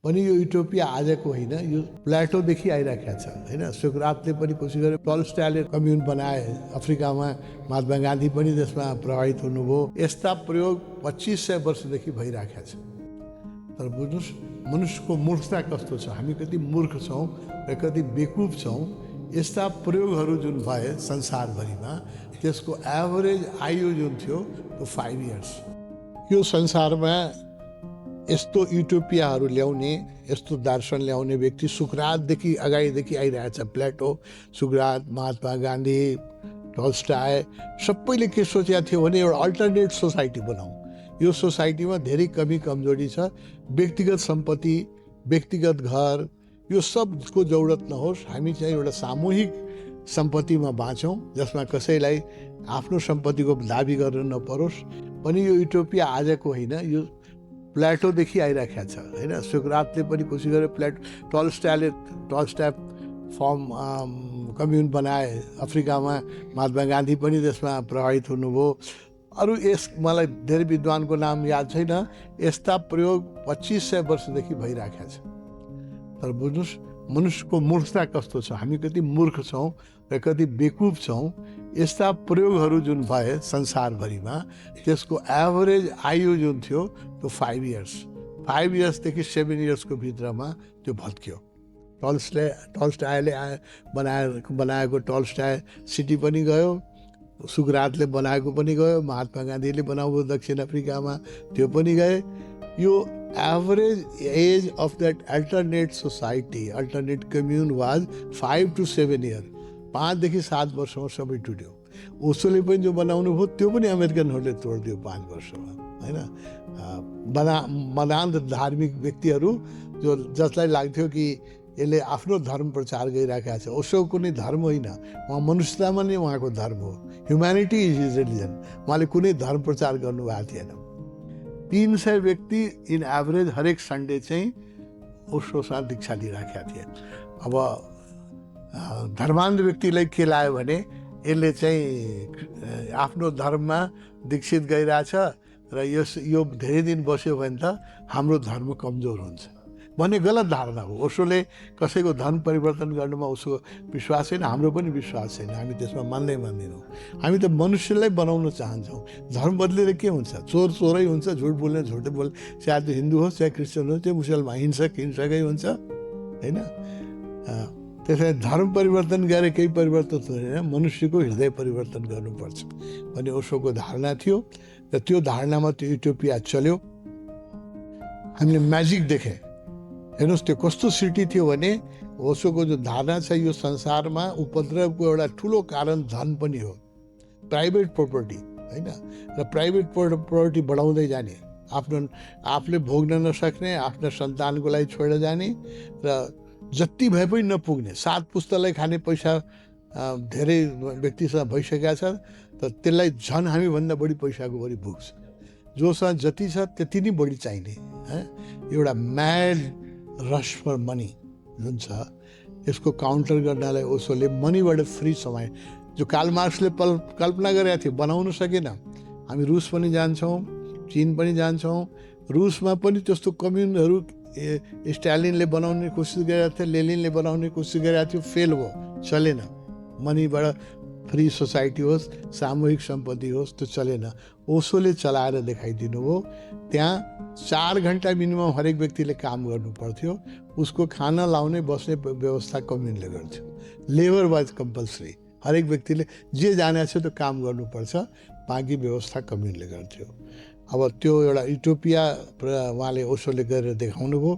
पनि यो युटोपिया आजको होइन, यो प्लेटोदेखि आइराखेको छ होइन। सोक्रातले पनि कोसिस गरे, टलस्टयले कम्युन बनाए अफ्रिकामा, महात्मा गान्धी पनि त्यसमा प्रभावित हुनुभयो। यस्ता प्रयोग 2500 वर्षदेखि भइराखेको छ। तर बुझ्नुहोस्, मनुष्यको मूर्खता कस्तो छ, हामी कति मूर्ख छौँ र कति बेकुफ छौँ। यस्ता प्रयोगहरू जुन भए संसारभरिमा, त्यसको एभरेज आयु जुन थियो त्यो 5 इयर्स। यो संसारमा यस्तो युटोपियाहरू ल्याउने, यस्तो दर्शन ल्याउने व्यक्ति सुकरातदेखि अगाडिदेखि आइरहेछ। प्लेटो, सुकरात, महात्मा गान्धी, टलस्टय, सबैले के सोचेको थियो भने एउटा अल्टरनेट सोसाइटी बनाऊ। यो सोसाइटीमा धेरै कमी कमजोरी छ। व्यक्तिगत सम्पत्ति, व्यक्तिगत घर, यो सबको जरुरत नहोस्। हामी चाहिँ एउटा सामूहिक सम्पत्तिमा बाँचौँ, जसमा कसैलाई आफ्नो सम्पत्तिको दाबी गर्न नपरोस्। पनि यो युटोपिया आजको होइन, यो प्लेटोदेखि आइराखेको छ होइन। सोक्रातले पनि कोसिस गरे, टलस्टय फर्म कम्युन बनाए अफ्रिकामा, महात्मा गान्धी पनि त्यसमा प्रभावित हुनुभयो। अरू मलाई धेरै विद्वानको नाम याद छैन। यस्ता प्रयोग 2500 वर्षदेखि भइराखेको छ। तर बुझ्नुहोस्, मनुष्यको मूर्खता कस्तो छ, हामी कति मूर्ख छौँ र कति बेकुफ छौँ। यस्ता प्रयोगहरू जुन भए संसारभरिमा, त्यसको एभरेज आयु जुन थियो त्यो 5 इयर्स। 5 इयर्सदेखि 7 इयर्सको भित्रमा त्यो भत्कियो। टलस्टयले बनाएको टलस्टय सिटी पनि गयो, सुकरातले बनाएको पनि गयो, महात्मा गान्धीले बनाएको दक्षिण अफ्रिकामा त्यो पनि गए। यो average age of that alternate society, alternate commune was 5 to 7 year. 5 देखि 7 वर्षमा सबै टुट्यो। ओसोले पनि जो बनाउनु भयो त्यो पनि अमेरिकनहरूले तोडिदियो 5 वर्षमा होइन। मदान्त धार्मिक व्यक्तिहरू जसलाई लाग्थ्यो कि यसले आफ्नो धर्म प्रचार गरिरहेका छ। ओसो कुनै धर्म होइन, उहाँ मनुष्यतामा नै उहाँको धर्म हो। Humanity is his religion. उहाँले कुनै धर्म प्रचार गर्नुभएको थिएन। 300 व्यक्ति इन एभरेज हरेक सन्डे चाहिँ ओसोमा दीक्षा लिइराखेका थिए। अब धर्मान्ध व्यक्तिलाई के लाग्यो भने यसले चाहिँ आफ्नो धर्ममा दीक्षित गइरहेछ र यो धेरै दिन बस्यो भने त हाम्रो धर्म कमजोर हुन्छ भन्ने गलत धारणा हो। ओसोले कसैको धर्म परिवर्तन गर्नुमा उसको विश्वास छैन, हाम्रो पनि विश्वास छैन। हामी त्यसमा मान्दैनौँ। हामी त मनुष्यलाई बनाउन चाहन्छौँ। धर्म बदलेर के हुन्छ? चोर चोरै हुन्छ, झुट बोल्ने झुटै बोल्ने, चाहे त्यो हिन्दू होस् चाहे क्रिस्चियन होस्, त्यो मुसलमान हिंसकै हुन्छ होइन। त्यसलाई धर्म परिवर्तन गरेर केही परिवर्तन हुँदैन, मनुष्यको हृदय परिवर्तन गर्नुपर्छ भन्ने ओसोको धारणा थियो। र त्यो धारणामा त्यो युटोपिया चल्यो। हामीले म्याजिक देखेँ। हेर्नुहोस् त्यो कस्तो सिटी थियो भने, ओसोको जो धारणा छ, यो संसारमा उपद्रवको एउटा ठुलो कारण धन पनि हो, प्राइभेट प्रोपर्टी होइन। र प्राइभेट प्रोपर्टी बढाउँदै जाने, आफूले भोग्न नसक्ने, आफ्ना सन्तानको लागि छोडेर जाने, र जति भए पनि नपुग्ने। 7 पुस्तालाई खाने पैसा धेरै व्यक्तिसँग भइसकेका छ, तर त्यसलाई झन् हामीभन्दा बढी पैसाको बढी पुग्छ। जोसँग जति छ त्यति नै बढी चाहिने एउटा म्याड रस फर मनी जुन छ, यसको काउन्टर गर्नलाई ओसोले मनीबाट फ्री समय, जो कार्ल मार्क्सले कल्पना गरेका थियो, बनाउन सकेन। हामी रुस पनि जान्छौँ, चीन पनि जान्छौँ। रुसमा पनि त्यस्तो कम्युनहरू स्टालिनले बनाउने कोसिस गरेका थिए, लेनिनले बनाउने कोसिस गरेका थियो, फेल भयो, चलेन। मनीबाट फ्री सोसाइटी होस्, सामूहिक सम्पत्ति होस्, त्यो चलेन। ओसोले चलाएर देखाइदिनु हो। त्यहाँ 4 घन्टा मिनिमम हरेक व्यक्तिले काम गर्नु पर्थ्यो। उसको खाना लाउने बस्ने व्यवस्था कम्युनले गर्थ्यो। Labour was compulsory. हरेक व्यक्तिले जे जाने छ त्यो काम गर्नुपर्छ, बाँकी व्यवस्था कम्युनले गर्थ्यो। अब त्यो एउटा युटोपिया उहाँले ओसोले गरेर देखाउनु भयो।